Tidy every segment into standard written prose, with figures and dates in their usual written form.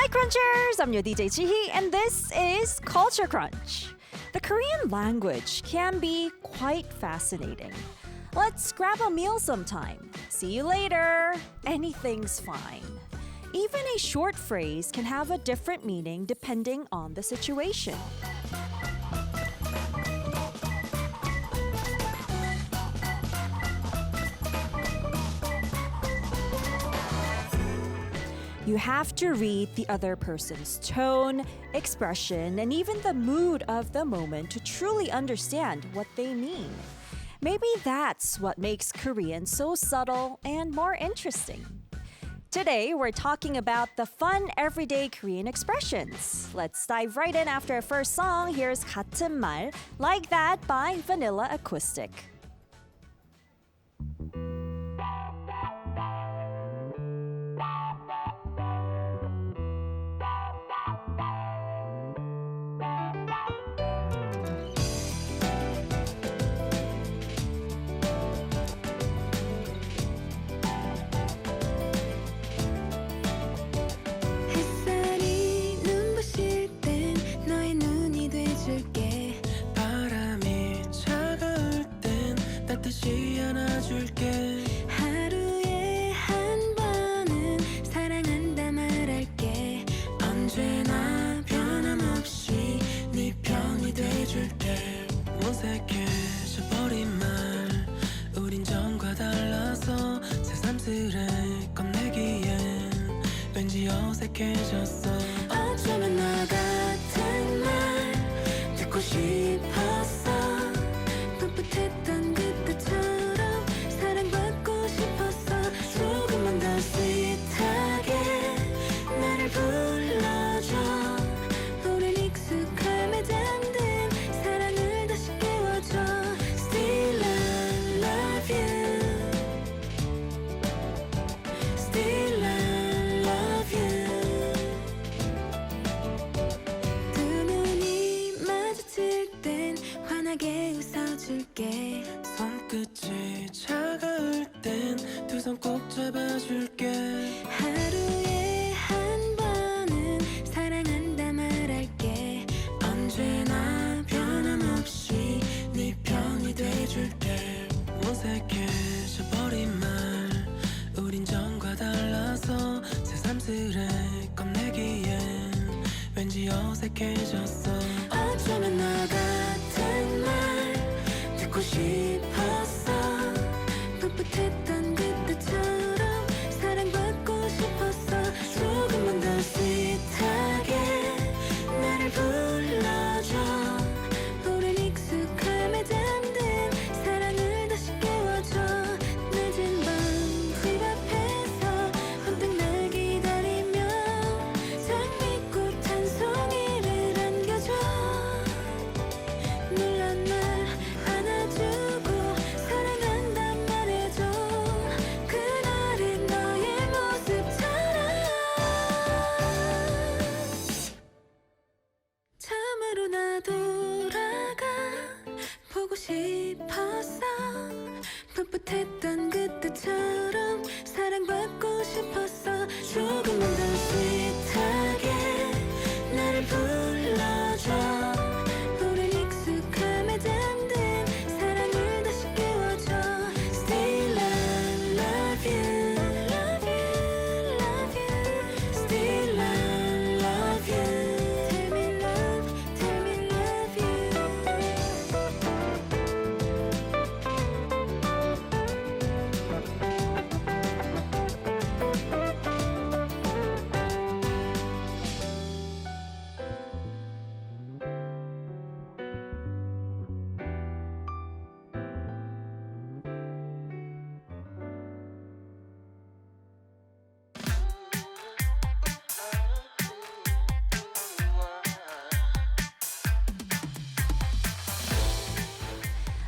Crunchers! I'm your DJ Jihee, and this is Culture Crunch. The Korean language can be quite fascinating. Let's grab a meal sometime. See you later. Anything's fine. Even a short phrase can have a different meaning depending on the situation. You have to read the other person's tone, expression, and even the mood of the moment to truly understand what they mean. Maybe that's what makes Korean so subtle and more interesting. Today, we're talking about the fun everyday Korean expressions. Let's dive right in after our first song. Here's 같은 말, Like That by Vanilla Acoustic. 하루에 한 번은 사랑한다 말할게 언제나 변함없이 네 편이 돼줄게 어색해져버린 말 우린 전과 달라서 새삼스레 꺼내기엔 왠지 어색해졌어 어쩌면 너 같은 말 듣고 싶었어 풋풋했던 그때처럼 사랑받고 싶었어 조금만 더 sweet하게 나를 불러줘 우린 익숙함에 잠든 사랑을 다시 깨워줘 Still I love you Still I love you 두 눈이 마주칠 땐 환하게 웃어줄게 손끝이 차가울 땐 두 손 꼭 잡아줄게 하루에 한 번은 사랑한다 말할게 언제나 변함없이 네 편이 돼줄게 어색해져버린 말 우린 전과 달라서 새삼스레 꺼내기엔 왠지 어색해졌어 어쩌면 너 같은 말 듣고 싶었어 풋풋했던 그때처럼 사랑받고 싶었어 조금만 더 sweet하게 나를 불러줘 우린 익숙함에 잠든 사랑을 다시 깨워줘 늦은 밤 집 앞에서 언뜻 날 기다리며 장미꽃 한 송이를 안겨줘 놀란 날 안아주고 사랑한단 말해줘 그날의 너의 모습처럼 처음으로 나 돌아가 보고 싶었어 풋풋했던 그때처럼 사랑받고 싶었어 조금만 더 sweet하게 나를 불러줘 우린 익숙함에 잠든 사랑을 다시 깨워줘 Still I love you Love you, love you Still I love you tell me love you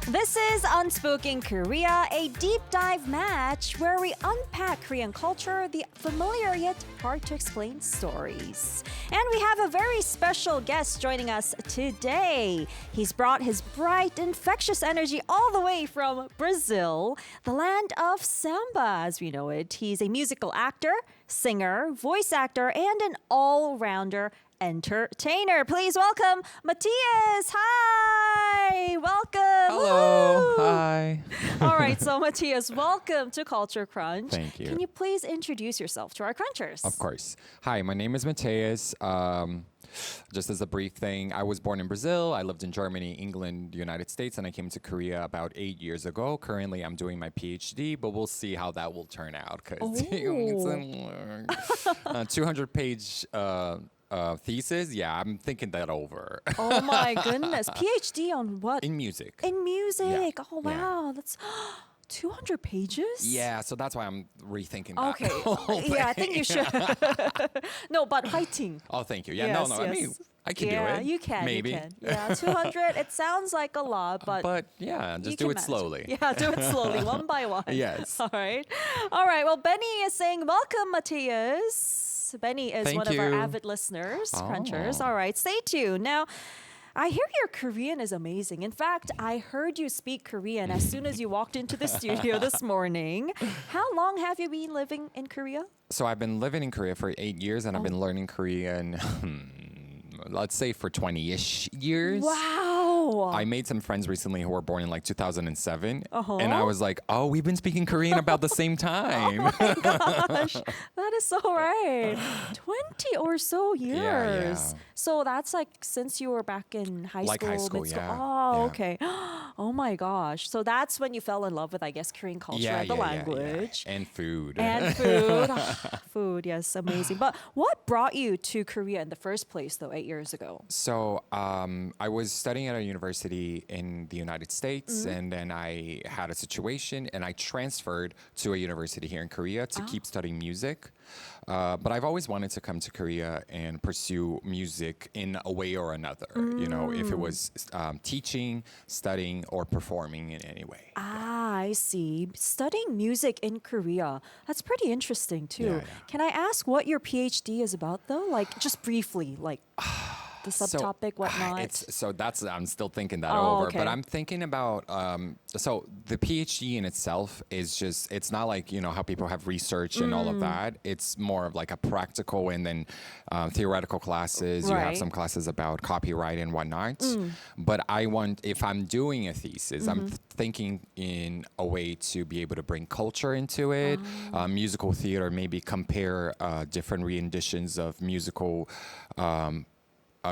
This is Unspoken Korea, a deep dive match where we unpack Korean culture, the familiar yet hard to explain stories. And we have a very special guest joining us today. He's brought his bright, infectious energy all the way from Brazil, the land of samba as we know it. He's a musical actor, singer, voice actor, and an all-rounder entertainer. Please welcome Matheus. Hi! Welcome! Hello. Woo! Hi. All right, so Matheus, welcome to Culture Crunch. Thank you. Can you please introduce yourself to our crunchers? Of course. Hi, my name is Matheus. Just as a brief thing, I was born in Brazil. I lived in Germany, England, the United States, and I came to Korea about 8 years ago. Currently, I'm doing my PhD, but we'll see how that will turn out because it's a 200-page thesis. Yeah, I'm thinking that over. Oh my goodness. PhD on what? In music. In music. Yeah. Oh, wow. That's 200 pages? Yeah, so that's why I'm rethinking that. Okay. whole Yeah, I thing. think you should. No, but fighting. Oh, thank you. Yeah, Yes, no, I yes. mean, I can do Yeah, it. you can. Maybe. You can. Yeah, 200. It sounds like a lot, but yeah, you just can do it manage. slowly. Yeah, do it slowly, one by one. Yes. All right. All right. Well, Benny is saying, welcome, Matheus. Benny is Thank one of our you. avid listeners, crunchers. Oh. All right. Stay tuned. Now, I hear your Korean is amazing. In fact, I heard you speak Korean as soon as you walked into the studio this morning. How long have you been living in Korea? So I've been living in Korea for 8 years, and I've been learning Korean, let's say, for 20-ish years. Wow. I made some friends recently who were born in like 2007, Uh-huh. and I was like, oh, we've been speaking Korean about the same time. Gosh, that is so right. 20 or so years. yeah. So that's like since you were back in high Like school, high school, mid-school. yeah. Oh, Yeah. okay. Oh my gosh. So that's when you fell in love with, I guess, Korean culture and the language. And food. And food. Food, yes, amazing. But what brought you to Korea in the first place, though, 8 years ago? So I was studying at a university in the United States, and then I had a situation, and I transferred to a university here in Korea to keep studying music. But I've always wanted to come to Korea and pursue music in a way or another. You know, if it was teaching, studying, or performing in any way. Ah, I see. Studying music in Korea. That's pretty interesting, too. Yeah, yeah. Can I ask what your PhD is about, though? Like, just briefly, like the subtopic, whatnot. I'm still thinking that Oh, over, okay. but I'm thinking about so the PhD in itself is just, it's not like, you know, how people have research and all of that. It's more of like a practical and then theoretical classes. You have Right. some classes about copyright and whatnot. But if I'm doing a thesis, I'm thinking in a way to be able to bring culture into it, musical theater, maybe compare different renditions of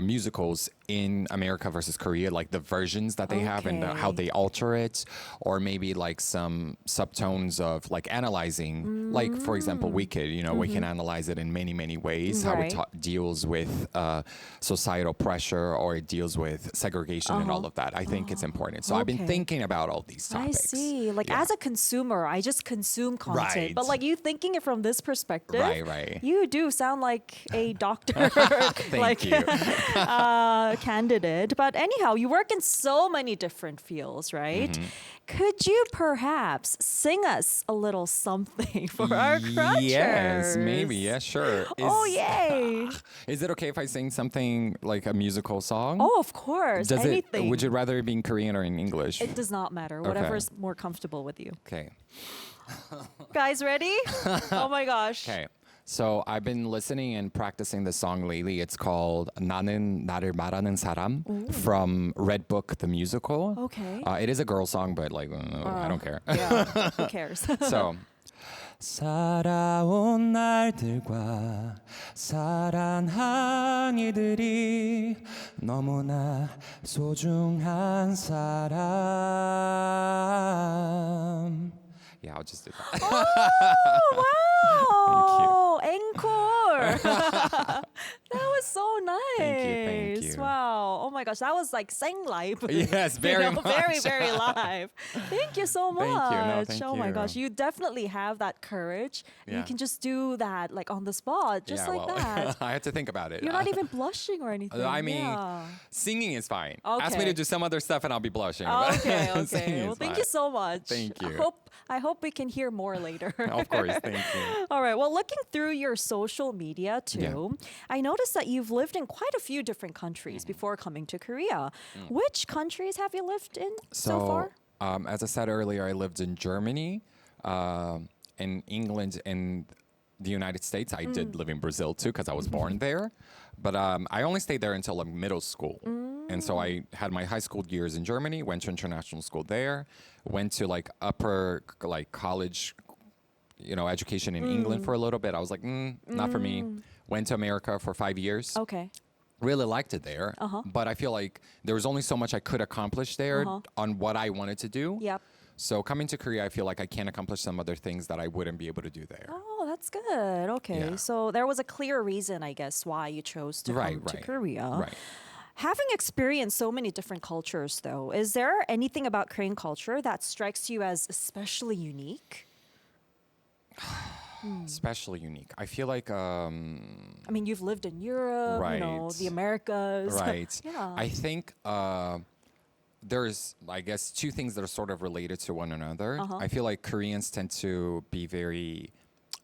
musicals in America versus Korea, like the versions that they have and how Okay. they alter it, or maybe like some subtones of like analyzing, like for example, Wicked, you know, we can analyze it in many, many ways, how it Right. deals with societal pressure or it deals with segregation and all of that. I think it's important. So I've been Okay. thinking about all these I topics. see. Like, Yeah. as a consumer, I just consume content. Right. But, like, you thinking it from this perspective, Right. you do sound like a doctor. Thank you. Candidate. But anyhow, you work in so many different fields, right? Could you perhaps sing us a little something for our crunchers? Yes, maybe. Yeah, sure. Oh, yay. Is it okay if I sing something like a musical song? Oh, of course. Anything. Would you rather it be in Korean or in English? It does not matter. Whatever's more comfortable with you. Okay. Guys, ready? Oh my gosh. Okay. So I've been listening and practicing this song lately. It's called 나는 나를 말하는 사람 from Red Book the musical. Okay. It is a girl song, but like I don't care. Yeah, who cares? So 살아온 날들과 사랑한 이들이 너무나 소중한 사람. Yeah, I'll just do that. Oh, wow! Encore! That was so nice. Thank you. Wow. Oh my gosh, that was like sang live. Yes, very much. Very, very live. Thank you so much. Thank you. No, thank oh my you. gosh, you definitely have that courage. You Yeah. can just do that like on the spot, just Yeah, like well, that. I had to think about it. You're not even blushing or anything. I mean, yeah. singing is fine. Ask me Okay. to do some other stuff and I'll be blushing. Okay, but singing okay. is Well, thank fine. you so much. Thank you. I hope we can hear more later. Of course, thank you. All right. Well, looking through your social media too, I noticed that you've lived in quite a few different countries before coming to Korea. Which countries have you lived in so far? As I said earlier, I lived in Germany, in England, and the United States. I did live in Brazil too because I was born there. But I only stayed there until like middle school. And so I had my high school years in Germany, went to international school there, went to like upper like college, education in England for a little bit. I was like, not for me. Went to America for 5 years. Okay. Really liked it there. But I feel like there was only so much I could accomplish there on what I wanted to do. Yep. So coming to Korea, I feel like I can accomplish some other things that I wouldn't be able to do there. Oh, that's good. Okay. Yeah. So there was a clear reason, I guess, why you chose to come to Korea. Right. Having experienced so many different cultures, though, is there anything about Korean culture that strikes you as especially unique? Especially unique. I feel like I mean, you've lived in Europe, Right. the Americas. right. Yeah. I think there's, I guess, two things that are sort of related to one another. I feel like Koreans tend to be very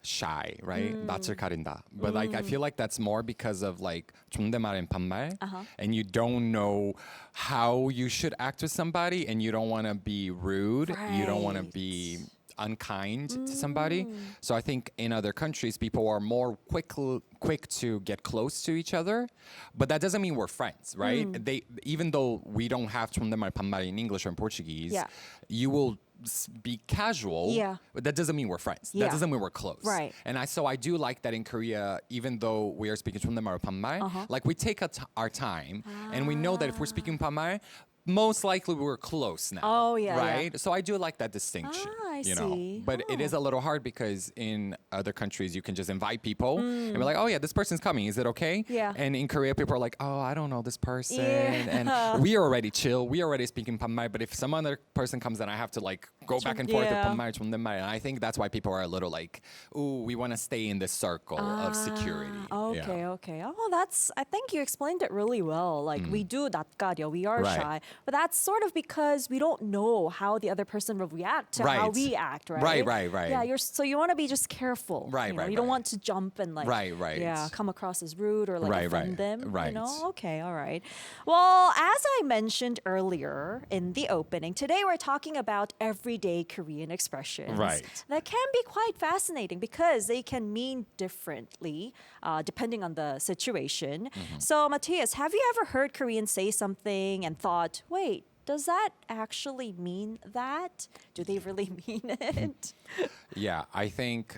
shy, right? 낯을 가린다. But like I feel like that's more because of like 존댓말 and 반말, and you don't know how you should act with somebody, and you don't want to be rude. You don't want to be unkind to somebody. So I think in other countries, people are more quick to get close to each other, but that doesn't mean we're friends, right? They, even though we don't have 존댓말 반말 in English or in Portuguese, you will be casual, but that doesn't mean we're friends. That doesn't mean we're close. Right. And so I do like that in Korea, even though we are speaking 존댓말 or 반말, like we take our time, and we know that if we're speaking 반말, most likely we're close now. Oh, yeah, right? So I do like that distinction. I you know. see. But it is a little hard because in other countries you can just invite people and be like, oh yeah, this person's coming. Is it okay? Yeah. And in Korea people are like, oh, I don't know this person. Yeah. And we are already chill. We are already speaking 반말. But if some other person comes in, I have to like go back and forth with 반말, 존댓말. And I think that's why people are a little like, ooh, we want to stay in this circle of security. Okay. Oh, I think you explained it really well. Like we do 낯가려, we are Right. shy. But that's sort of because we don't know how the other person will react to how Right. we act, right? Right. Yeah, so you want to be just careful. Right, You know? right, You don't right. want to jump and like, Right. yeah, come across as rude or like Right, offend right, them. right. You know? Okay, all right. Well, as I mentioned earlier in the opening, today we're talking about everyday Korean expressions Right. that can be quite fascinating because they can mean differently depending on the situation. So, Matthias, have you ever heard Koreans say something and thought, wait, does that actually mean that? Do they really mean it? Yeah, I think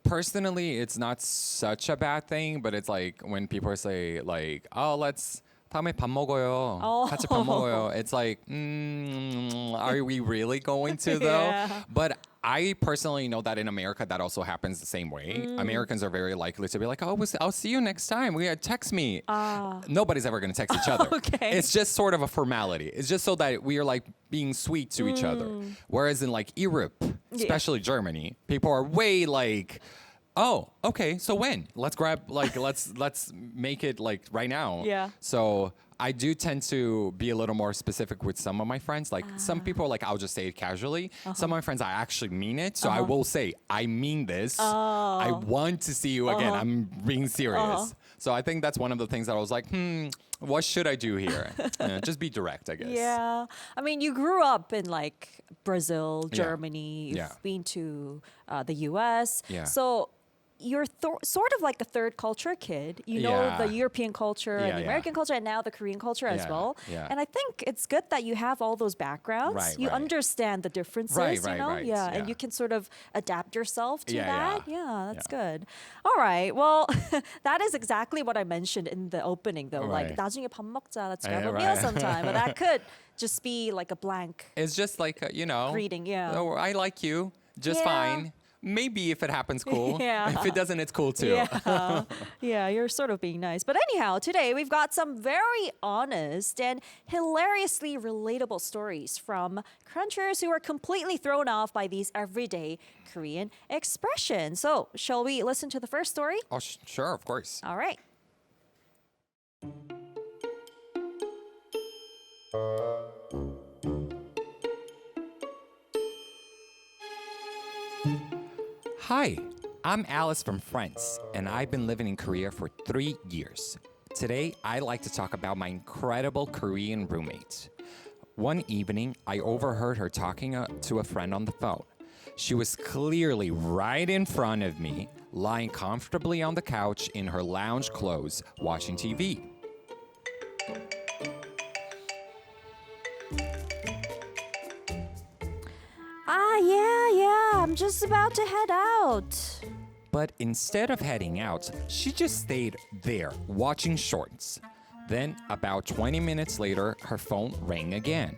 personally, it's not such a bad thing, but it's like when people say like, "Oh, let's 다음에 밥 먹어요." 같이 밥 먹어요. It's like, are we really going to though? Yeah. But I personally know that in America that also happens the same way. Americans are very likely to be like, "Oh, I'll see you next time. Text me." Nobody's ever going to text each other. Okay. It's just sort of a formality. It's just so that we are like being sweet to each other. Whereas in like Europe, especially Germany, people are way like, oh, okay, so when? Let's make it like right now. Yeah. So I do tend to be a little more specific with some of my friends. Like some people, like I'll just say it casually. Some of my friends, I actually mean it. So I will say, I mean this. I want to see you again. I'm being serious. So I think that's one of the things that I was like, what should I do here? Just be direct, I guess. Yeah. I mean, you grew up in like Brazil, Yeah. Germany, you've Yeah. been to the US. Yeah. So you're sort of like a third culture kid. You know Yeah. the European culture and Yeah, the yeah. American culture and now the Korean culture as Yeah, well. yeah. And I think it's good that you have all those backgrounds. Right, you right. understand the differences, Right, you right, know? right, Yeah, and yeah. you can sort of adapt yourself to Yeah, that. yeah. Yeah, that's Yeah. good. All right. Well, that is exactly what I mentioned in the opening though. Like Right. 나중에 밥 먹자, let's Yeah, grab a meal right. sometime. But that could just be like a blank It's just like, greeting, yeah. Oh, I like you, just Yeah. fine. Maybe if it happens, cool. Yeah. If it doesn't, it's cool too. Yeah. Yeah, you're sort of being nice. But anyhow, today we've got some very honest and hilariously relatable stories from crunchers who are completely thrown off by these everyday Korean expressions. So, shall we listen to the first story? Oh, sure, of course. All right. Hi, I'm Alice from France, and I've been living in Korea for 3 years. Today, I'd like to talk about my incredible Korean roommate. One evening, I overheard her talking to a friend on the phone. She was clearly right in front of me, lying comfortably on the couch in her lounge clothes, watching TV. Yeah, I'm just about to head out. But instead of heading out, she just stayed there, watching shorts. Then, about 20 minutes later, her phone rang again.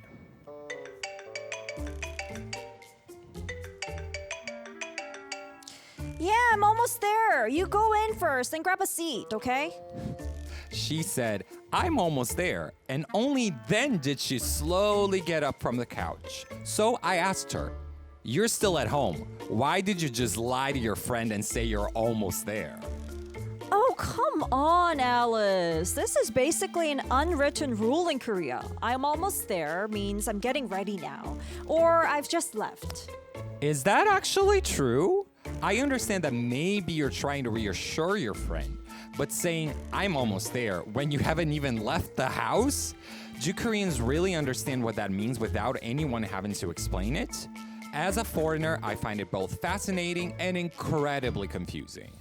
Yeah, I'm almost there. You go in first and grab a seat, okay? She said, I'm almost there, and only then did she slowly get up from the couch. So I asked her, you're still at home. Why did you just lie to your friend and say you're almost there? Oh, come on, Alice. This is basically an unwritten rule in Korea. I'm almost there means I'm getting ready now, or I've just left. Is that actually true? I understand that maybe you're trying to reassure your friend, but saying, I'm almost there when you haven't even left the house? Do Koreans really understand what that means without anyone having to explain it? As a foreigner, I find it both fascinating and incredibly confusing.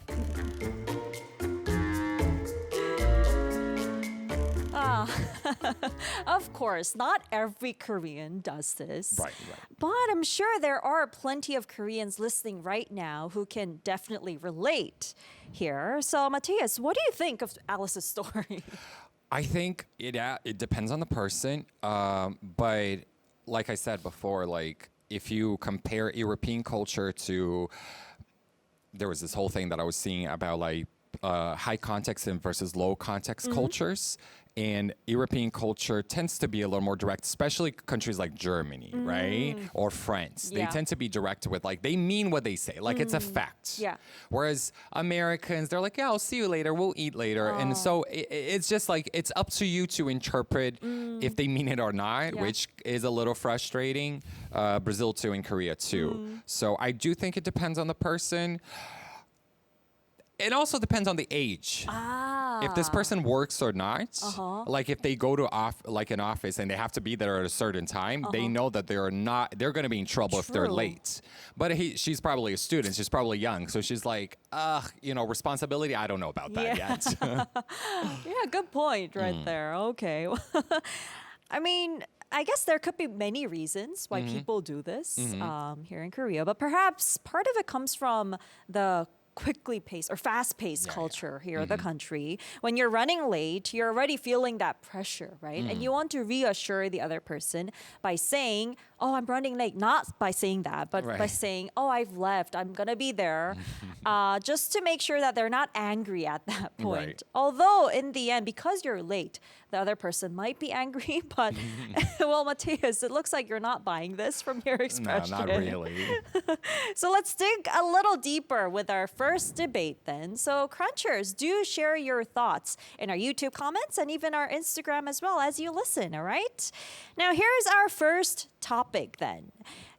Of course, not every Korean does this. Right. But I'm sure there are plenty of Koreans listening right now who can definitely relate here. So, Matthias, what do you think of Alice's story? I think it depends on the person, but like I said before, like if you compare European culture to, there was this whole thing that I was seeing about like high context and versus low context cultures. And European culture tends to be a little more direct, especially countries like Germany, right? Or France. Yeah. They tend to be direct with, like, they mean what they say. Like, it's a fact. Yeah. Whereas Americans, they're like, yeah, I'll see you later. We'll eat later. And so it's just like, it's up to you to interpret if they mean it or not, Yeah. which is a little frustrating. Brazil too, and Korea too. So I do think it depends on the person. It also depends on the age. If this person works or not, like if they go to an office and they have to be there at a certain time, they know that they're going to be in trouble if they're True. late. But she's probably a student. She's probably young. So she's like, responsibility, I don't know about that yet. Yeah, good point right there. Okay. I mean, I guess there could be many reasons why people do this here in Korea, but perhaps part of it comes from the quickly paced or fast-paced culture here in the country. When you're running late, you're already feeling that pressure, right? And you want to reassure the other person by saying, oh, I'm running late. Not by saying that, but by Right. saying, oh, I've left. I'm going to be there. Just to make sure that they're not angry at that point. Right. Although in the end, because you're late, the other person might be angry. But, well, Matthias, it looks like you're not buying this from your No, expression. not really. So let's dig a little deeper with our first debate then. So Crunchers, do share your thoughts in our YouTube comments and even our Instagram as well as you listen, all right? Now here's our first topic then.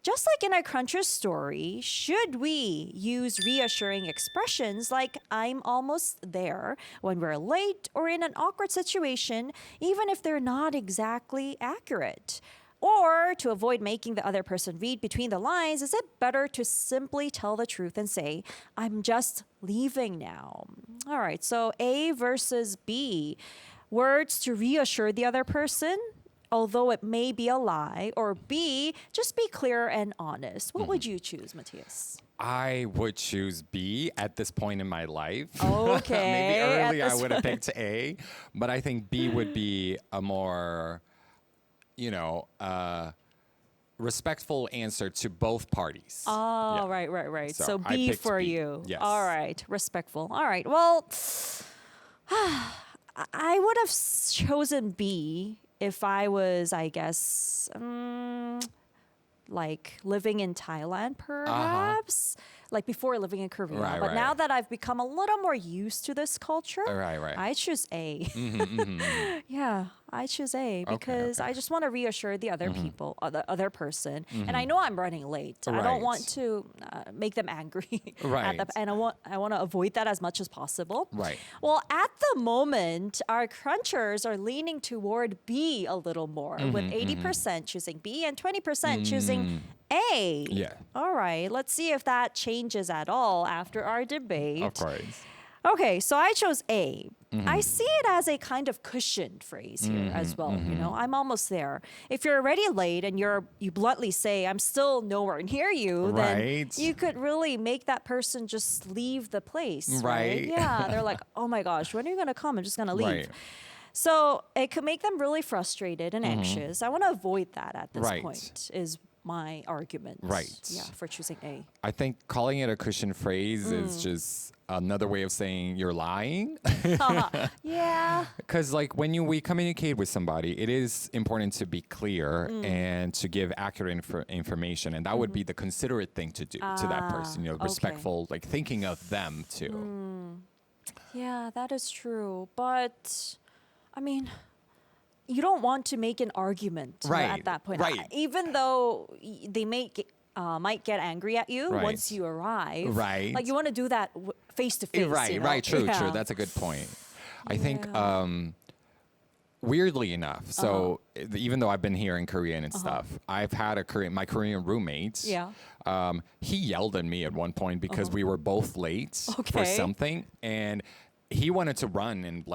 Just like in our Crunchers story, should we use reassuring expressions like I'm almost there when we're late or in an awkward situation, even if they're not exactly accurate? Or to avoid making the other person read between the lines, is it better to simply tell the truth and say, I'm just leaving now? All right, so A versus B. Words to reassure the other person, although it may be a lie. Or B, just be clear and honest. What would you choose, Matthias? I would choose B at this point in my life. Okay. Maybe at early I this would have picked A, but I think B would be a more, respectful answer to both parties. Oh, Yeah. right. So So I B picked for B. you. Yes. All right, respectful. All right, well, I would have chosen B if I was, I guess, like living in Thailand, perhaps. Like before living in Korea. Right, but right. now that I've become a little more used to this culture, Right. I choose A. Yeah, I choose A because okay. I just want to reassure the other people, the other person, and I know I'm running late. I don't Right. want to make them angry, Right. and I want to avoid that as much as possible. Right. Well, at the moment, our crunchers are leaning toward B a little more, with 80% choosing B and 20% choosing A. Yeah. All right. Let's see if that changes at all after our debate. Of course. Okay, so I chose A. I see it as a kind of cushioned phrase here as well. You know, I'm almost there. If you're already late and you bluntly say, "I'm still nowhere near you," then Right. you could really make that person just leave the place. Right. Yeah, they're like, "Oh my gosh, when are you gonna come? I'm just gonna leave." Right. So it could make them really frustrated and anxious. I want to avoid that at this Right. point. Is my argument. Right. Yeah, for choosing A. I think calling it a cushion phrase is just another way of saying you're lying. Yeah. Because like when we communicate with somebody, it is important to be clear and to give accurate information, and that would be the considerate thing to do to that person. You know, okay. respectful, like thinking of them too. Yeah, that is true. But I mean, you don't want to make an argument Right, at that point. right. Even though they might get angry at you Right. once you arrive. Right. Like you want to do that face to face. Right, you know? right, true, Yeah. true. That's a good point. I think weirdly enough, so even though I've been here in Korea and stuff, I've had my Korean roommate. Yeah. He yelled at me at one point because we were both late for Okay. something, and he wanted to run and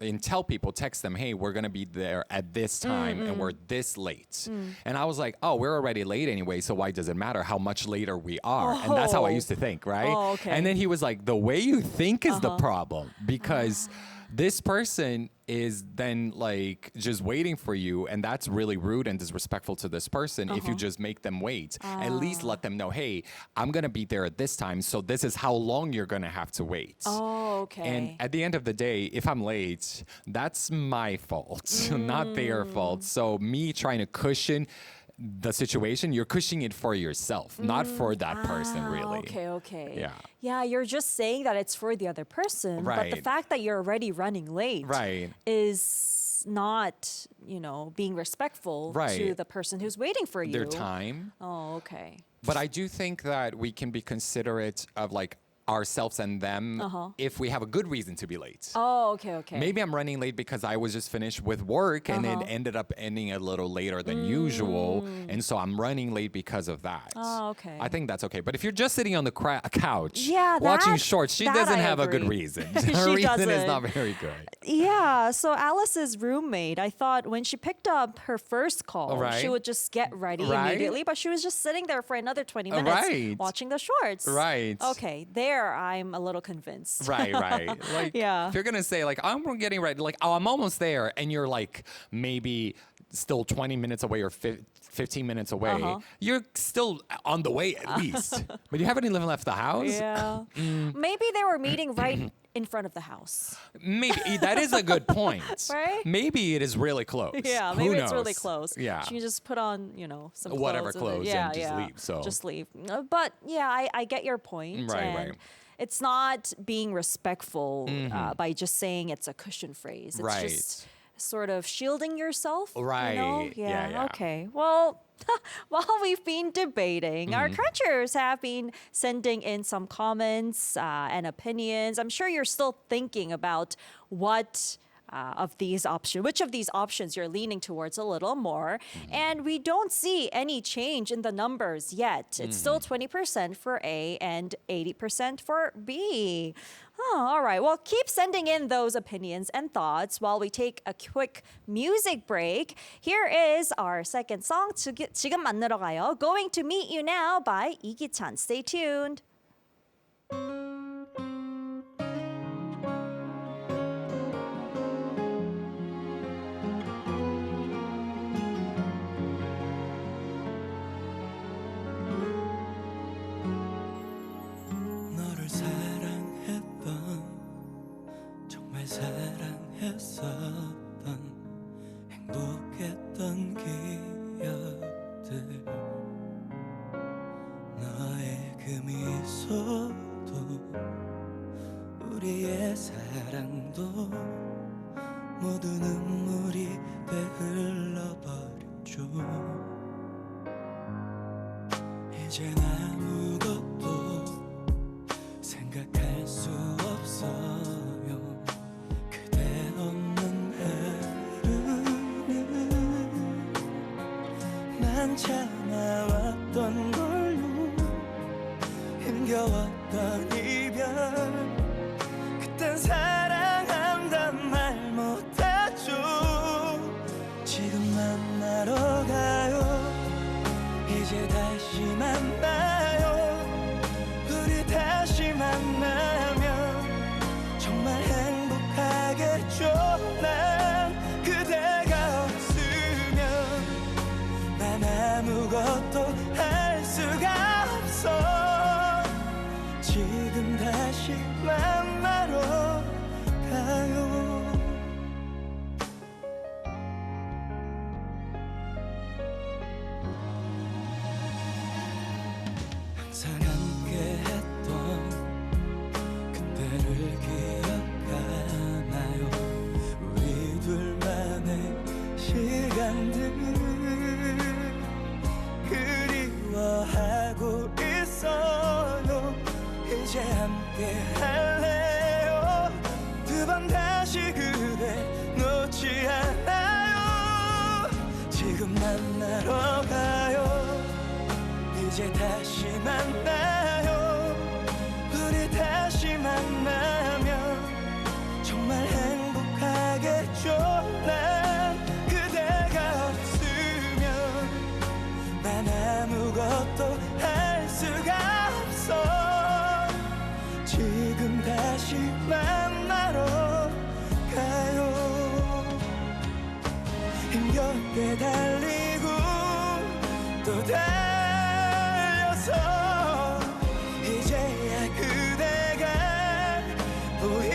and tell people, text them, hey, we're gonna be there at this time and we're this late. And I was like, oh, we're already late anyway, so why does it matter how much later we are? And that's how I used to think, right? Oh, okay. And then he was like, the way you think is the problem, because this person is then like just waiting for you, and that's really rude and disrespectful to this person if you just make them wait. At least let them know, hey, I'm gonna be there at this time, so this is how long you're gonna have to wait. Oh, okay. And at the end of the day, if I'm late, that's my fault, not their fault. So me trying to cushion the situation, you're cushioning it for yourself, not for that person, really. Okay. Yeah. Yeah, you're just saying that it's for the other person. But the Right. fact that you're already running late Right. is not, being respectful to Right. the person who's waiting for you. Their time. Oh, okay. But I do think that we can be considerate of like ourselves and them if we have a good reason to be late. Oh, okay. Maybe I'm running late because I was just finished with work and it ended up ending a little later than usual. And so I'm running late because of that. Oh, okay. I think that's okay. But if you're just sitting on the couch Yeah, watching that- shorts, she that doesn't I have a good agree. reason. She Her reason is doesn't. not very good. Yeah, so Alice's roommate, I thought when she picked up her first call, Right. she would just get ready Right. immediately, but she was just sitting there for another 20 minutes Right. watching the shorts. Right. Okay, there I'm a little convinced. Right. Like, Yeah. if you're gonna say like I'm getting ready, like oh I'm almost there, and you're like maybe still 20 minutes away or 15 minutes away, you're still on the way at least, but you haven't even left the house. Yeah. Maybe they were meeting right in front of the house. Maybe that is a good point. Right? Maybe it is really close. Yeah, Who maybe it's really knows? close. Yeah. She can just put on, some clothes. Whatever and clothes then- and just leave, so. Just leave. But yeah, I get your point. Right, and right. It's not being respectful by just saying it's a cushion phrase. It's Right. just sort of shielding yourself. Right. Yeah. Yeah. Okay. Well, while we've been debating, our crunchers have been sending in some comments and opinions. I'm sure you're still thinking about which of these options you're leaning towards a little more. And we don't see any change in the numbers yet. It's still 20% for A and 80% for B. Oh, all right. Well, keep sending in those opinions and thoughts while we take a quick music break. Here is our second song, 지금 만나러 가요. Going to Meet You Now by 이기찬. Stay tuned. 너를 사랑했던 정말 사랑했었던 행복했던 기억들 너의 그 미소도 우리의 사랑도 모두 눈물이 돼 흘러버렸죠 이젠 아무것도 생각할 수 없어요 그대 없는 하루는 난 참아왔던 힘겹게 달리고 또 달려서 이제야 그대가 보이네요.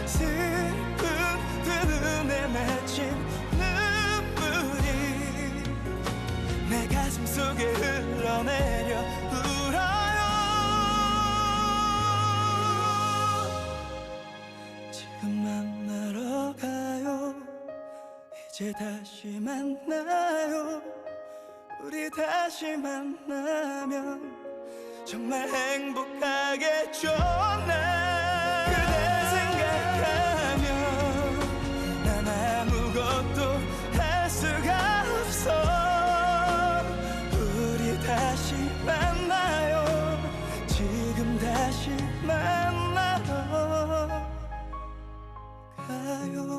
슬픈 두 눈에 맺힌 눈물이 내 가슴 속에 흘러내려 울어요. 지금 만나러 가요. 이제 다시 만나요. 우리 다시 만나면 정말 행복하겠죠. 난 그대 생각하면 난 아무것도 할 수가 없어. 우리 다시 만나요. 지금 다시 만나러 가요.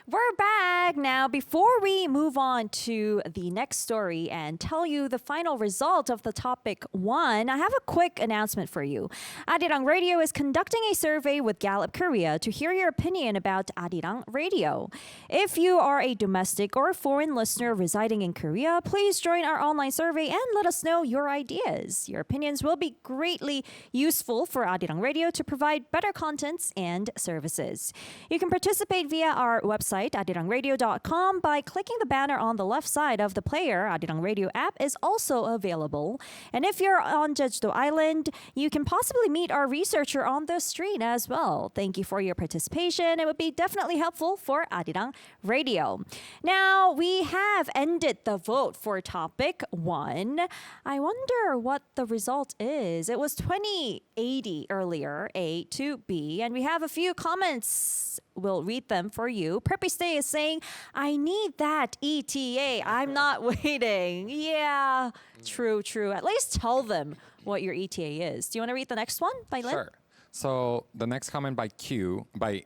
We're back now. Before we move on to the next story and tell you the final result of the topic 1, I have a quick announcement for you. Arirang Radio is conducting a survey with Gallup Korea to hear your opinion about Arirang Radio. If you are a domestic or foreign listener residing in Korea, please join our online survey and let us know your ideas. Your opinions will be greatly useful for Arirang Radio to provide better contents and services. You can participate via our website, arirangradio.com, by clicking the banner on the left side of the player. Arirang Radio app is also available. And if you're on Jeju-do Island, you can possibly meet our researcher on the street as well. Thank you for your participation. It would be definitely helpful for Arirang Radio. Now, we have ended the vote for topic 1. I wonder what the result is. It was 2080 earlier, A to B, and we have a few comments. We'll read them for you. Preppy Stay is saying, I need that ETA. I'm not waiting. Yeah, true. At least tell them what your ETA is. Do you want to read the next one by Lynn? Sure. So the next comment by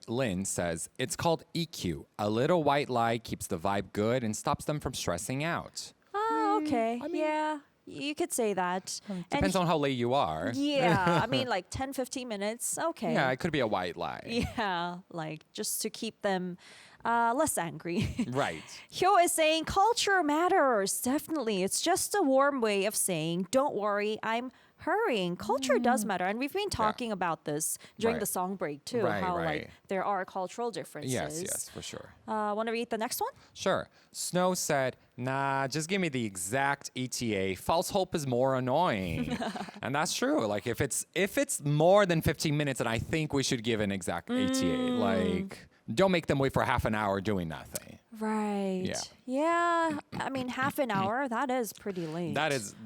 Lynn says, it's called EQ. A little white lie keeps the vibe good and stops them from stressing out. Oh, okay. Yeah, you could say that. Depends on how late you are. Yeah, I mean like 10, 15 minutes. Okay. Yeah, it could be a white lie. Yeah, like just to keep them less angry. Right. Hyo is saying culture matters. Definitely. It's just a warm way of saying, don't worry, I'm hurrying. Culture does matter. And we've been talking about this during Right. the song break too. Right, how right. like there are cultural differences. Yes, for sure. Want to read the next one? Sure. Snow said, nah, just give me the exact ETA. False hope is more annoying. And that's true. Like if it's more than 15 minutes, then I think we should give an exact ETA. Like don't make them wait for half an hour doing nothing. Right. Yeah. I mean, half an hour, that is pretty late.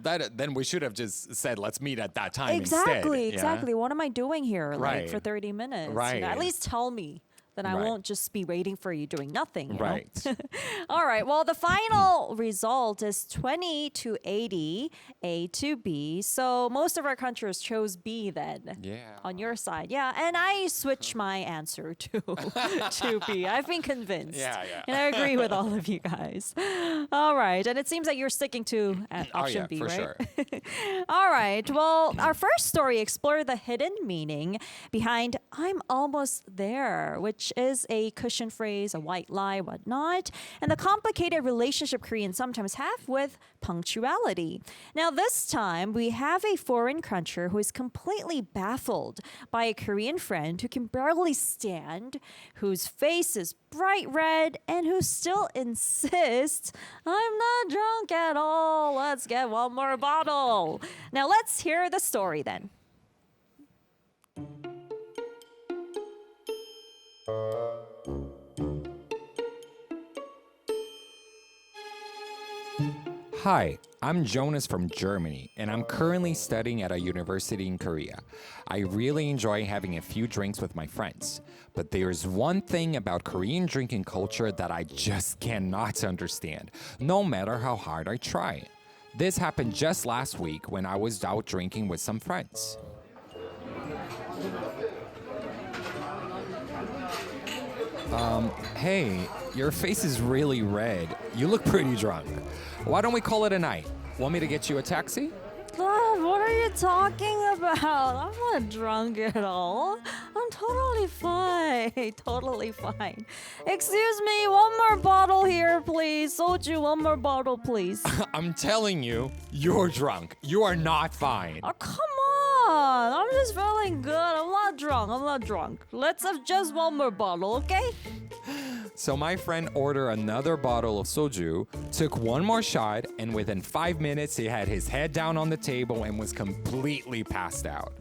Then we should have just said, let's meet at that time Exactly. instead. Yeah? What am I doing here like Right. for 30 minutes? Right. At least tell me. Then I Right. won't just be waiting for you doing nothing. You know? Right. All right. Well, the final result is 20-80, A to B. So most of our countries chose B then. Yeah. On your side. Yeah. And I switched my answer to B. I've been convinced. Yeah. And I agree with all of you guys. All right. And it seems like you're sticking to option B, for right? sure. All right. Well, our first story explored the hidden meaning behind I'm almost there, which is a cushion phrase, a white lie, whatnot, and the complicated relationship Koreans sometimes have with punctuality. Now, this time, we have a foreign cruncher who is completely baffled by a Korean friend who can barely stand, whose face is bright red, and who still insists, I'm not drunk at all. Let's get one more bottle. Now, let's hear the story then. Hi, I'm Jonas from Germany, and I'm currently studying at a university in Korea. I really enjoy having a few drinks with my friends, but there's one thing about Korean drinking culture that I just cannot understand, no matter how hard I try. This happened just last week when I was out drinking with some friends. Hey, your face is really red. You look pretty drunk. Why don't we call it a night? Want me to get you a taxi? What are you talking about? I'm not drunk at all. I'm totally fine. Totally fine. Excuse me, one more bottle here, please. Soju, one more bottle, please. I'm telling you, you're drunk. You are not fine. Oh, come on. I'm just feeling good. I'm not drunk. Let's have just one more bottle, okay? So my friend ordered another bottle of soju, took one more shot, and within 5 minutes, he had his head down on the table and was completely passed out.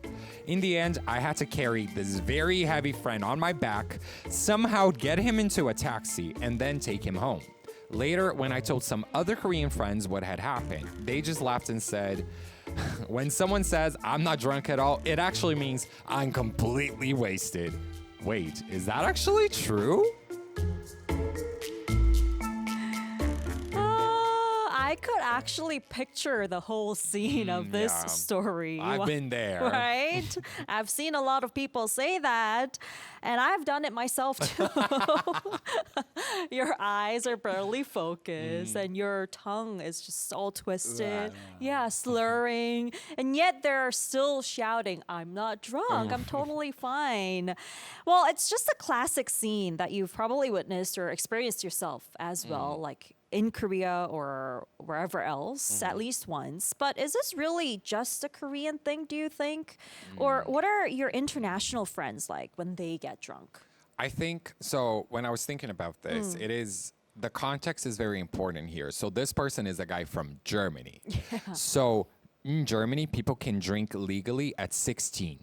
In the end, I had to carry this very heavy friend on my back, somehow get him into a taxi, and then take him home. Later, when I told some other Korean friends what had happened, they just laughed and said, when someone says, I'm not drunk at all, it actually means I'm completely wasted. Wait, is that actually true? I could actually picture the whole scene of this yeah. story. I've been there. Right? I've seen a lot of people say that, and I've done it myself too. Your eyes are barely focused, and your tongue is just all twisted. Yeah, slurring. And yet they're still shouting, I'm not drunk, I'm totally fine. Well, it's just a classic scene that you've probably witnessed or experienced yourself as well, like in Korea or wherever else, at least once. But is this really just a Korean thing, do you think? Or what are your international friends like when they get drunk? I think so. When I was thinking about this, it is the context is very important here. So this person is a guy from Germany. So in Germany, people can drink legally at 16.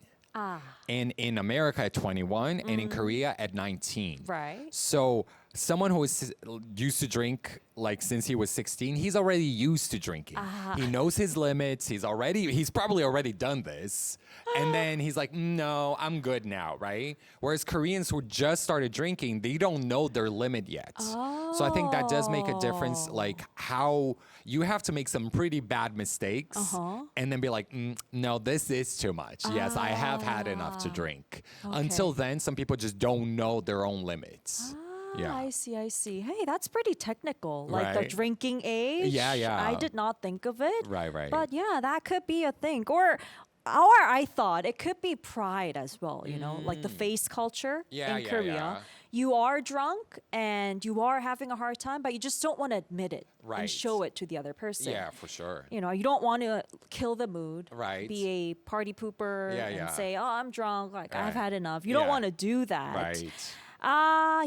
And in America at 21 and in Korea at 19. Right. So someone who is used to drink like since he was 16, he's already used to drinking. He knows his limits. He's probably already done this. And then he's like, no, I'm good now, right? Whereas Koreans who just started drinking, they don't know their limit yet. So I think that does make a difference, like how you have to make some pretty bad mistakes and then be like, no, this is too much. Yes, I have had enough to drink. Until then, some people just don't know their own limits. Yeah. I see. Hey, that's pretty technical. Like the Right. drinking age. Yeah. I did not think of it. Right. But yeah, that could be a thing. Or I thought it could be pride as well, you know, like the face culture in Korea. Yeah. You are drunk and you are having a hard time, but you just don't want to admit it and Right. show it to the other person. Yeah, for sure. You know, you don't want to kill the mood, Right. be a party pooper Yeah. and say, oh, I'm drunk, like I've Right. had enough. You don't Yeah. want to do that. Right.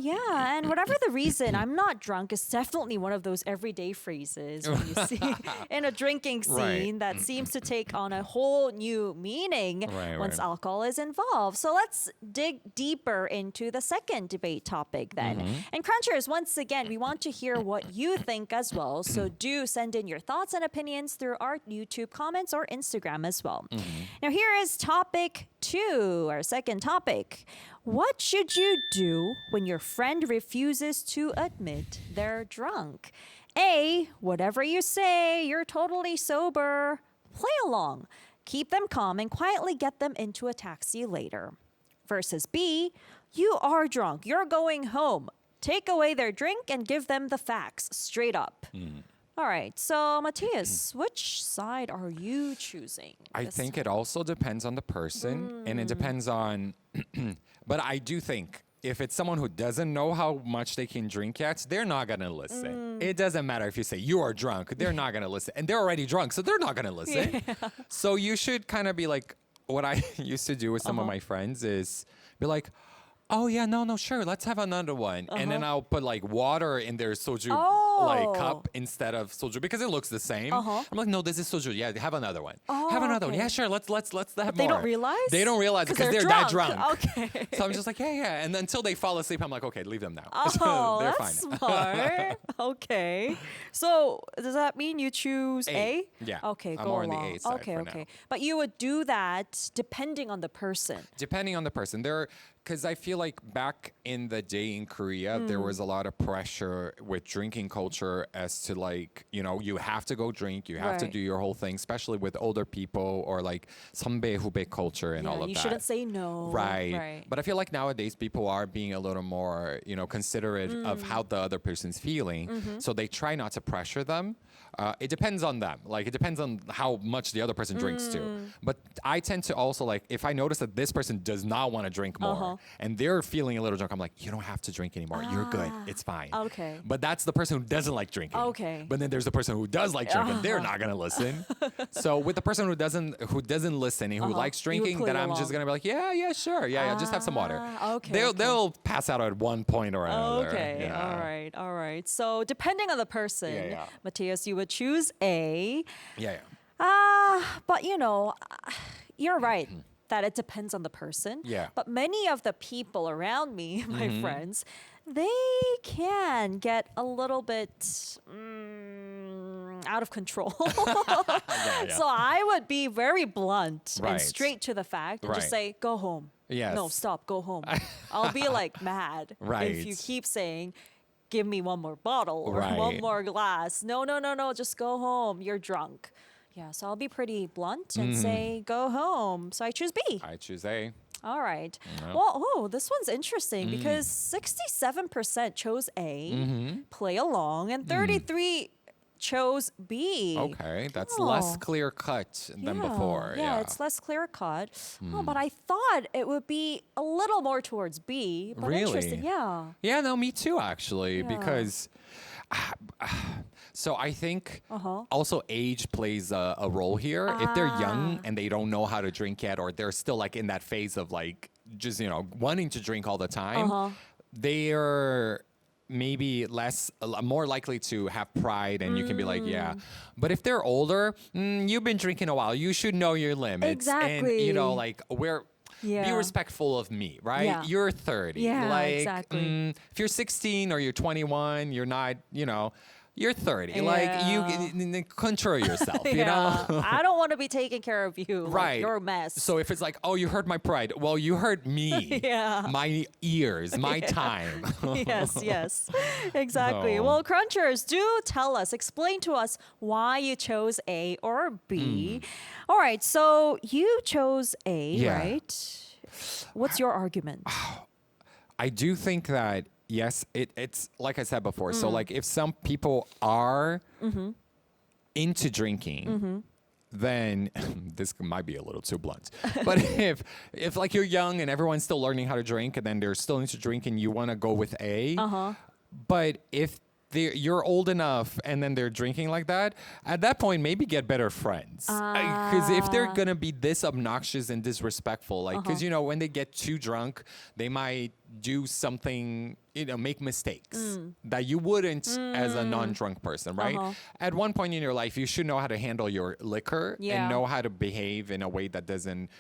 Yeah, and whatever the reason, I'm not drunk is definitely one of those everyday phrases when you see in a drinking scene Right. that seems to take on a whole new meaning once Right. alcohol is involved. So let's dig deeper into the second debate topic then. And Crunchers, once again, we want to hear what you think as well. So do send in your thoughts and opinions through our YouTube comments or Instagram as well. Now here is topic 2, our second topic. What should you do when your friend refuses to admit they're drunk? A, whatever you say, you're totally sober. Play along. Keep them calm and quietly get them into a taxi later. Versus B, you are drunk. You're going home. Take away their drink and give them the facts straight up. All right, so Matheus, which side are you choosing? I this think time? it also depends on the person and it depends on but I do think if it's someone who doesn't know how much they can drink yet, they're not going to listen. It doesn't matter if you say you are drunk, they're not going to listen. And they're already drunk, so they're not going to listen. So you should kind of be like what I used to do with some of my friends is be like, oh yeah, no, sure, let's have another one. And then I'll put like water in their soju Oh. like cup instead of soju because it looks the same. I'm like, no, this is soju. Yeah, have another one. Have another one. okay. Yeah, sure. Let's have They more. don't realize? They don't realize 'Cause because they're they're that drunk. Okay. So I'm just like, yeah. And until they fall asleep, I'm like, okay, leave them now. Oh, They're that's fine. smart. Okay. So does that mean you choose A? Yeah. Okay, I'm go more on the along. A side okay, for okay. now. But you would do that depending on the person. Depending on the person, because I feel like back in the day in Korea, there was a lot of pressure with drinking culture as to like, you have to go drink, you have to Right. do your whole thing, especially with older people or like 선배 후배 culture and all of you that. shouldn't say no. Right. But I feel like nowadays people are being a little more, considerate of how the other person's feeling. So they try not to pressure them. It depends on them. Like it depends on how much the other person drinks too. But I tend to also like if I notice that this person does not want to drink more and they're feeling a little drunk, I'm like, you don't have to drink anymore. You're good. It's fine. Okay. But that's the person who doesn't like drinking. Okay. But then there's the person who does like drinking. They're not gonna listen. So with the person who doesn't listen and who likes You would drinking, play then I'm along. just gonna be like, yeah, sure, yeah, just have some water. Okay, They'll pass out at one point or another. Okay, Yeah. all right. So depending on the person, Yeah. Matheus, you would choose A. Yeah. But you're right that it depends on the person. Yeah. But many of the people around me, my friends, they can get a little bit out of control. Yeah. So I would be very blunt and Right. straight to the fact and just Right. say, go home. Yes. No, stop, go home. I'll be like mad if you Right. keep saying, give me one more bottle or one Right. more glass. No, just go home. You're drunk. Yeah, so I'll be pretty blunt and say, go home. So I choose B. I choose A. All right. Well, this one's interesting because 67% chose A, play along, and 33 chose B. Okay, that's less Oh. clear cut than before. Yeah, it's less clear cut. Oh, but I thought it would be a little more towards B. But Really? interesting. Yeah. Yeah, no, me too, actually, Yeah. because. So I think Uh-huh. also age plays a role here. If they're young and they don't know how to drink yet, or they're still like in that phase of like just wanting to drink all the time, they're maybe more likely to have pride, and you can be like, yeah. But if they're older, you've been drinking a while, you should know your limits. Exactly. And like be Yeah. respectful of me, right? Yeah. You're 30. Yeah, like, exactly. if you're 16 or you're 21, you're not, you're 30. Yeah. Like, you control yourself, you know? I don't want to be taking care of you. Like, Right. you're a mess. So if it's like, oh, you hurt my pride. Well, you hurt me. Yeah. My ears, my time. yes, exactly. So- Well, Crunchers, do tell us, explain to us why you chose A or B. All right, so you chose A, Yeah. right? What's your argument? I do think that, yes, it's like I said before. Mm. So, like, if some people are Mm-hmm. into drinking, then this might be a little too blunt. But if like you're young and everyone's still learning how to drink, and then they're still into drinking, you want to go with A. But if you're old enough and then they're drinking like that, at that point, maybe get better friends. Because if they're going to be this obnoxious and disrespectful, like, because, when they get too drunk, they might do something, make mistakes that you wouldn't as a non-drunk person, right? At one point in your life, you should know how to handle your liquor Yeah. and know how to behave in a way that doesn't,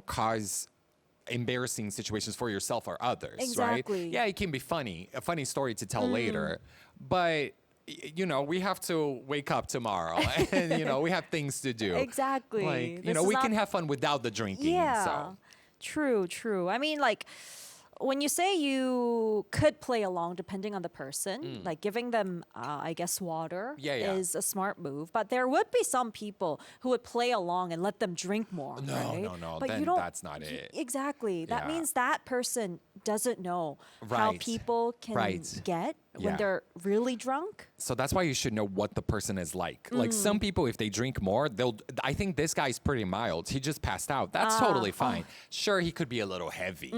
cause embarrassing situations for yourself or others, Exactly. right? Yeah, it can be a funny story to tell later, but we have to wake up tomorrow and we have things to do. Exactly. Like, This is we not- can have fun without the drinking. Yeah. So. True. I mean, like, when you say you could play along depending on the person, like giving them, I guess, water Yeah. is a smart move. But there would be some people who would play along and let them drink more. right? No. But Then you don't, that's not it. Exactly. That Yeah. means that person doesn't know how Right. people can Right. get when Yeah. they're really drunk. So that's why you should know what the person is like. Like some people, if they drink more, I think this guy's pretty mild. He just passed out. That's totally fine. Sure, he could be a little heavy.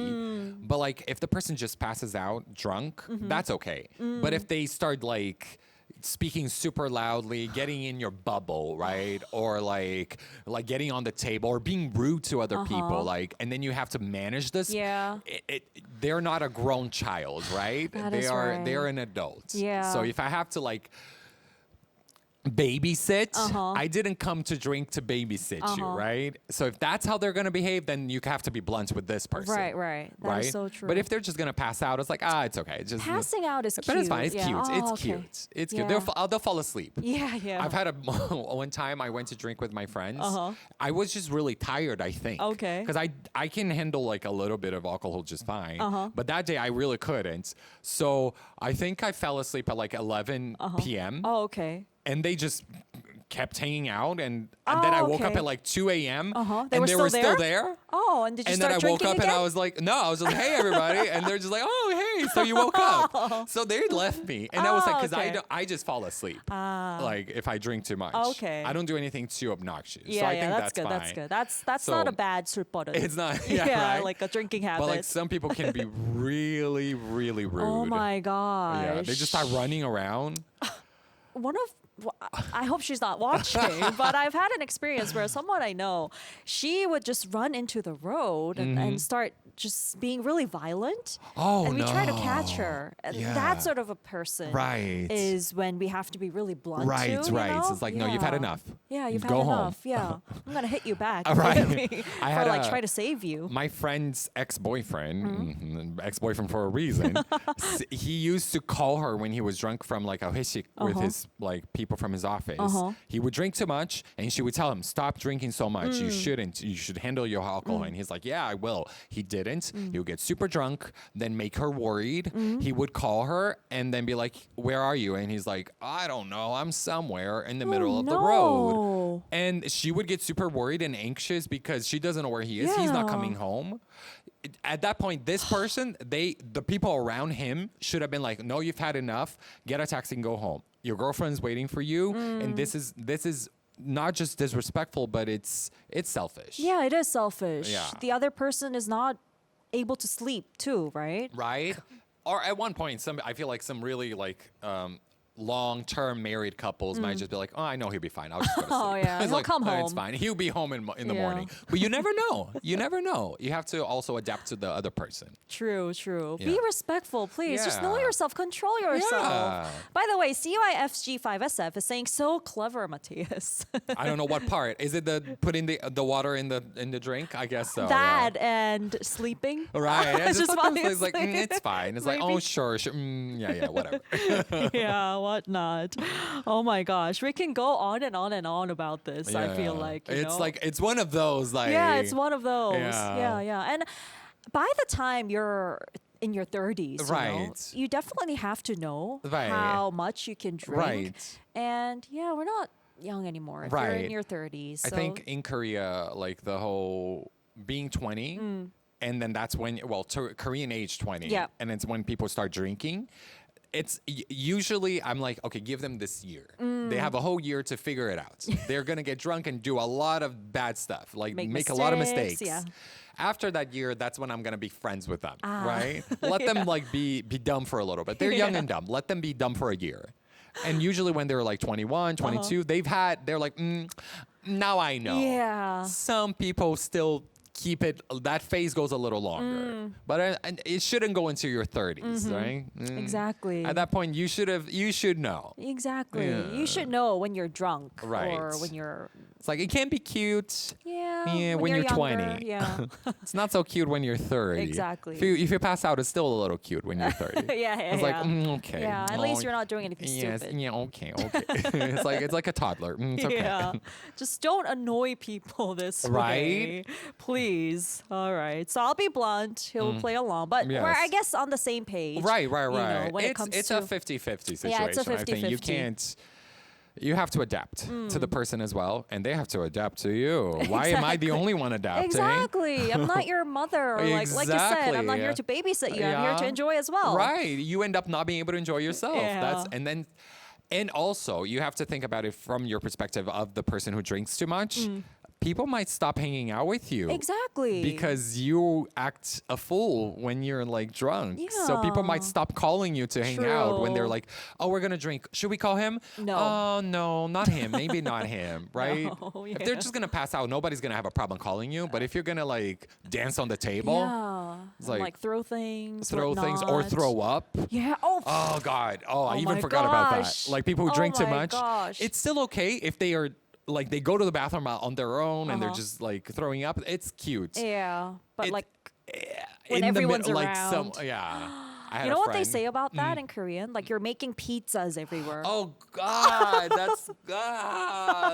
But like if the person just passes out drunk, that's okay. But if they start like speaking super loudly, getting in your bubble, right? Or like getting on the table or being rude to other people, like, and then you have to manage this. Yeah. They're not a grown child, right? They're an adult. Yeah. So if I have to like babysit, I didn't come to drink to babysit you, right? So if that's how they're gonna behave, then you have to be blunt with this person. Right. That is so true. But if they're just gonna pass out, it's like, it's okay. It's just Passing out is but cute. it's fine. It's Yeah. cute. Oh, It's okay. cute. It's cute. Yeah. They'll fall asleep. Yeah. I've had one time I went to drink with my friends. I was just really tired, I think. Okay. Because I can handle like a little bit of alcohol just fine. But that day I really couldn't. So I think I fell asleep at like 11 p.m. Oh, okay. And they just kept hanging out, and then I woke up okay. at like 2 a.m. They were and they still were still there? there. Oh, and did you And then start I woke drinking up again? and I was like, no, I was like, hey everybody, and they're just like, oh hey, so you woke up. So they left me, and I was like, because okay. I just fall asleep, like if I drink too much. Okay. I don't do anything too obnoxious. Yeah, so I think that's good. fine. That's good. That's So, not a bad 술버릇. It's not, yeah, right? like a drinking habit. But like some people can be really, really rude. oh my gosh. Yeah, they just start running around. I hope she's not watching, but I've had an experience where someone I know, she would just run into the road and start just being really violent. Oh, and we no. try to catch her. And Yeah. that sort of a person Right. is when we have to be really blunt Right, to, you right. know? It's like, no, you've had Yeah. enough. Yeah, you've Go had home. enough. Yeah, I'm gonna hit you back. Right. I had like a- try to save you. My friend's ex-boyfriend, ex-boyfriend for a reason, he used to call her when he was drunk from like a 회식 with his like people from his office. He would drink too much, and she would tell him, "Stop drinking so much. You shouldn't. You should handle your alcohol." And he's like, "Yeah, I will." He didn't. He would get super drunk, then make her worried. He would call her and then be like, "Where are you?" And he's like, "I don't know. I'm somewhere in the middle of the road." no. And she would get super worried and anxious because she doesn't know where he is. He's not Yeah. coming home. At that point, this person, the people around him should have been like, "No, you've had enough. Get a taxi and go home. Your girlfriend's waiting for you." And this is not just disrespectful, but it's selfish. Yeah, it is selfish. Yeah. The other person is not able to sleep too, right? Right? Or at one point, I feel like some really like long-term married couples might just be like, "Oh, I know he'll be fine. I'll just go to sleep." Oh, yeah. It's He'll like, come "Oh, It's home." fine. He'll be home in the Yeah. morning." But you never know. You never know. You have to also adapt to the other person. True. Be Yeah. respectful, please. Just know Yeah. yourself. Control yourself. Yeah. By the way, CUIFG5SF is saying so clever, Matheus. I don't know what part. Is it the putting the water in the drink? I guess so. That and sleeping. Yeah. Right. Yeah, Just sometimes it's like, obviously. it's fine. It's like, Maybe. oh, sure. Yeah, whatever. Yeah, whatnot. Oh my gosh, we can go on and on and on about this. I feel Yeah. like you it's know? like it's one of those like yeah, it's one of those. Yeah. Yeah. And by the time you're in your 30s, you know, Right. you definitely have to know Right. how much you can drink. Right. And yeah, we're not young anymore if you're in Right. your 30s. I So think in Korea, like the whole being 20, and then that's when, Korean age 20, Yeah. and it's when people start drinking. It's usually I'm like, okay, give them this year. They have a whole year to figure it out. They're gonna get drunk and do a lot of bad stuff, like make a lot of mistakes, mistakes. yeah. After that year, that's when I'm gonna be friends with them, Ah. right? Let them like be dumb for a little bit. They're young and dumb. Let them be dumb for a year. And usually when they're like 21, 22, they're like, now I know. Yeah. Some people still keep it, that phase goes a little longer, but it shouldn't go into your 30s, right? Exactly. At that point, you should know. Exactly. Yeah. You should know when you're drunk Right. or when you're It's like it can be cute. yeah, when you're younger, 20. Yeah. It's not so cute when you're 30. Exactly. If you pass out, it's still a little cute when you're 30. yeah. It's like okay. Yeah, at Oh, least you're not doing anything Yes. stupid. Yeah. Okay. it's like a toddler. It's okay. Yeah. Just don't annoy people this way. Right? Please. All right. So I'll be blunt. He'll play along. But Yes. we're, I guess, on the same page. Right. You know, when it it's comes it's to a 50-50 situation. Yeah, it's a I think you 50-50. can't. You have to adapt to the person as well, and they have to adapt to you. Why am I the only one adapting? Exactly. I'm not your mother. Or like you said, I'm not Exactly. here to babysit you. I'm here to Yeah. enjoy as well. Right. You end up not being able to enjoy yourself. Yeah. And also you have to think about it from your perspective of the person who drinks too much. people might stop hanging out with you. Exactly. Because you act a fool when you're like drunk. So people might Yeah. stop calling you to hang out when they're True. like, oh, we're going to drink. Should we call him? No. Oh, no, not him. Maybe not him, right? No, If they're yeah. just going to pass out, nobody's going to have a problem calling you. But if you're going to like dance on the table, Yeah. It's And, like, throw things. throw things or whatnot. throw up. Yeah. Oh. Oh God! Oh, I Oh even my forgot about that. gosh. Like people who Oh drink too my much. gosh. It's still okay if they are like they go to the bathroom on their own and they're just like throwing up. It's cute. Yeah. But It- like, In when the everyone's like some around. yeah. I had you know a what they friend- say about that in Korean? Like you're making pizzas everywhere. Oh God,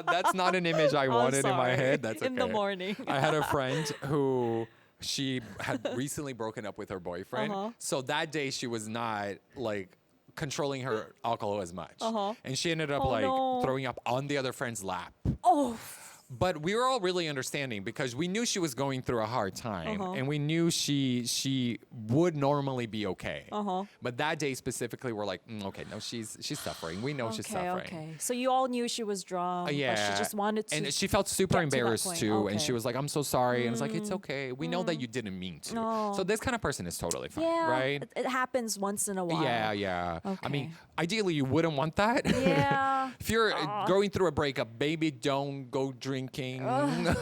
that's not an image I wanted in my sorry. head. That's okay. In the morning. I had a friend who she had recently broken up with her boyfriend. So that day she was not like controlling her alcohol as much. And she ended up Oh, like no. throwing up on the other friend's lap. Oh. But we were all really understanding because we knew she was going through a hard time and we knew she would normally be okay. But that day specifically we're like, okay, no, she's suffering. We know she's suffering. Okay. So you all knew she was drunk. Yeah. But she just wanted to. And she felt super get to that embarrassed point. too. And she Okay. was like, I'm so sorry. And it's like, it's okay. We know that you didn't mean to. No. So this kind of person is totally fine, yeah. right? It happens once in a while. Yeah, yeah. I mean, Okay. ideally you wouldn't want that. Yeah. If you're going through a breakup, baby, don't go drinking.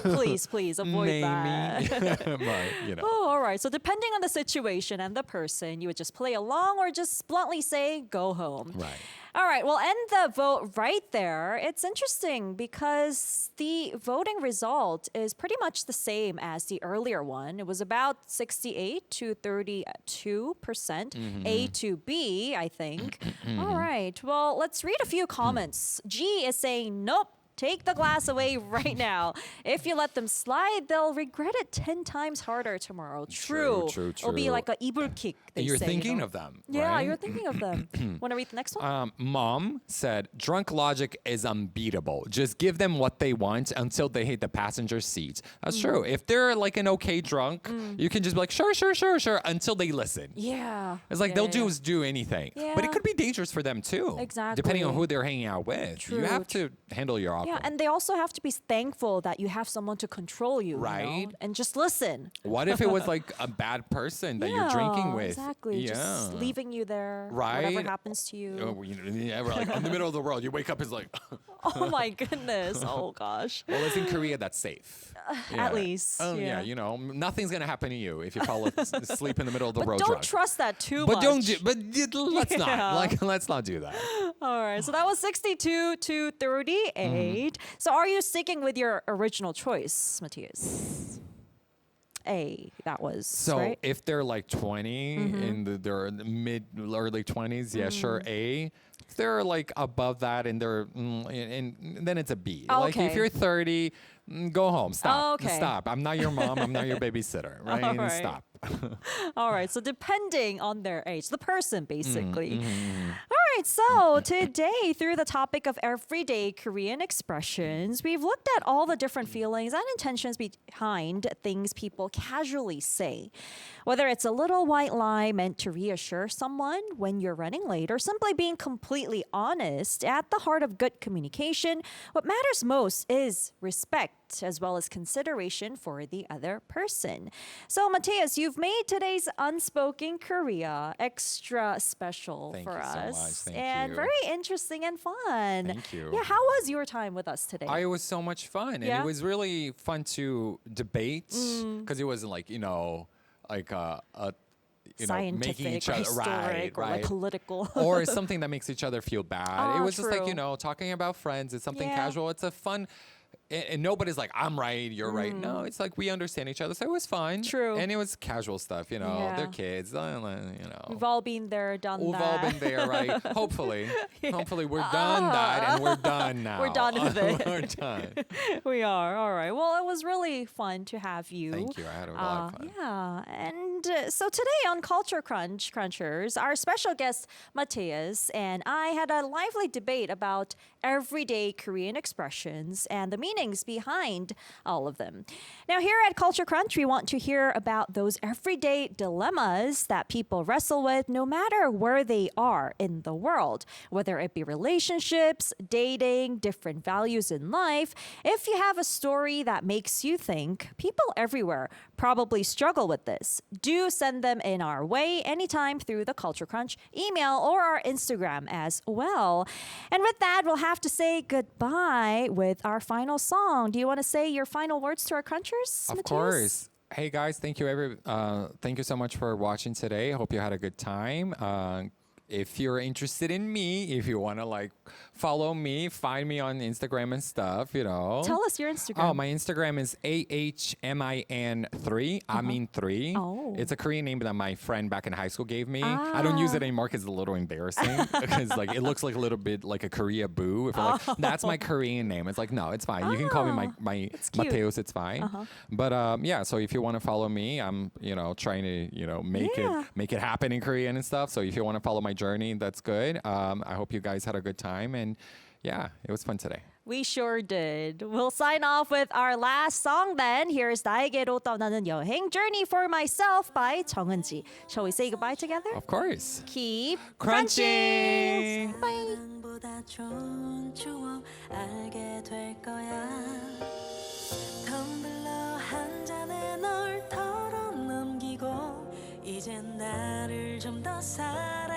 Please avoid that. But, you know. Oh, all right. So depending on the situation and the person, you would just play along or just bluntly say, go home. Right. All right, we'll end the vote right there. It's interesting because the voting result is pretty much the same as the earlier one. It was about 68 to 32%, A to B, I think. All right, well, let's read a few comments. G is saying, nope. Take the glass away right now. If you let them slide, they'll regret it 10 times harder tomorrow. True. True, It'll be true. like a 이불 kick. They You're say, thinking you know? of them. Yeah, right? you're thinking of them. Want to read the next one? Mom said, drunk logic is unbeatable. Just give them what they want until they hit the passenger seat. That's true. If they're like an okay drunk, you can just be like, sure, until they listen. Yeah. It's like Yeah, they'll yeah. do anything. But it Yeah. could be dangerous for them too. Depending on Exactly. who they're hanging out with. You have to handle your alcohol. Yeah, and they also have to be thankful that you have someone to control you, you know, Right. and just listen. What if it was like a bad person that you're drinking with? Exactly. Yeah. Just leaving you there. Right. Whatever happens to you. Oh, yeah, we're like in the middle of the world. You wake up, it's like, Oh my goodness. Oh gosh. well, it's in Korea, that's safe. At least. Oh, yeah. yeah. You know, nothing's going to happen to you if you fall asleep in the middle of the But road don't drunk. trust that too But much. don't do, but let's Yeah. not. Like, let's not do that. All right. So that was 62 to 38. So are you sticking with your original choice, Matthias? A, that was So right. if they're like 20 in their mid early 20s, yeah, sure, A. If they're like above that and they're and then it's a B. Like if Okay. you're 30, go home. Stop. Okay. Stop. I'm not your mom. I'm not your babysitter. Right? All right. Stop. All right. So depending on their age, the person basically. Mm-hmm. All right. So today, through the topic of everyday Korean expressions, we've looked at all the different feelings and intentions behind things people casually say. Whether it's a little white lie meant to reassure someone when you're running late or simply being completely honest, at the heart of good communication, what matters most is respect as well as consideration for the other person. So, Matheus, you've made today's Unspoken Korea extra special Thank for you so us. much. Thank and you. very interesting and fun. Thank you. Yeah, how was your time with us today? It was so much fun, and Yeah? it was really fun to debate because it wasn't like like Scientific making each or other historic or like right. political. or something that makes each other feel bad. It was just like true. talking about friends. It's something Yeah. casual. It's a fun. And nobody's like, I'm right, you're right. No, it's like we understand each other. So it was fun. True. And it was casual stuff, They're Yeah. kids, We've all been there, done We've that. all been there, right? Hopefully. Hopefully we're done that and we're done now. We're done with it. We're done. We are. All right. Well, it was really fun to have you. Thank you. I had a lot of fun. Yeah. And so today on Culture Crunchers, our special guest, Matheus, and I had a lively debate about everyday Korean expressions and the meanings behind all of them. Now, here at Culture Crunch, we want to hear about those everyday dilemmas that people wrestle with no matter where they are in the world, whether it be relationships, dating, different values in life. If you have a story that makes you think, people everywhere probably struggle with this. Do send them in our way anytime through the Culture Crunch email or our Instagram as well. And with that, we'll have to say goodbye with our final song. Do you want to say your final words to our crunchers? Of Matheus? course. Hey guys, thank you so much for watching today. Hope you had a good time. If you're interested in me, if you want to like follow me, find me on Instagram and stuff, you know. Tell us your Instagram. Oh, my Instagram is AHMIN3, Amin3. Oh. It's a Korean name that my friend back in high school gave me. I don't use it anymore because it's a little embarrassing because like it looks like a little bit like a Korea boo. If you're like, that's my Korean name. It's like, no, it's fine. You can call me my cute. Matheus, it's fine. But yeah, so if you want to follow me, I'm, trying to, make it happen in Korean and stuff. So if you want to follow my journey, that's good. I hope you guys had a good time, and yeah, it was fun today. We sure did. We'll sign off with our last song then. Here's 나에게로 떠나는 여행, Journey for Myself by 정은지. Shall we say goodbye together? Of course. Keep crunching. Bye. 보다 좋은 추억 알게 될 거야. 텀블러 한 잔에 널 털어넘기고 이젠 나를 좀 더 사랑